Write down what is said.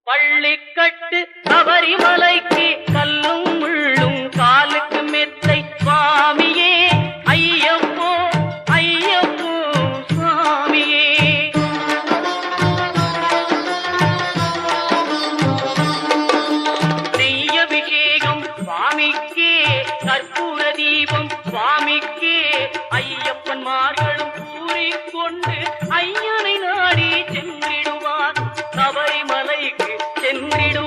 பள்ளிக்கட்டு சபரிமலைக்கு கல்லும் முள்ளும் காலுக்கு மெத்தை சுவாமியே ஐயப்போ ஐயப்போ சுவாமியே. நெய்யபிஷேகம் சுவாமிக்கே கற்பூர தீபம் சுவாமிக்கே ஐயப்பன்மார்களும் கூறிக்கொண்டு ஐயனை நாடி சென்றிடுவார் சபரிமலைக்கு சென்றிடும்.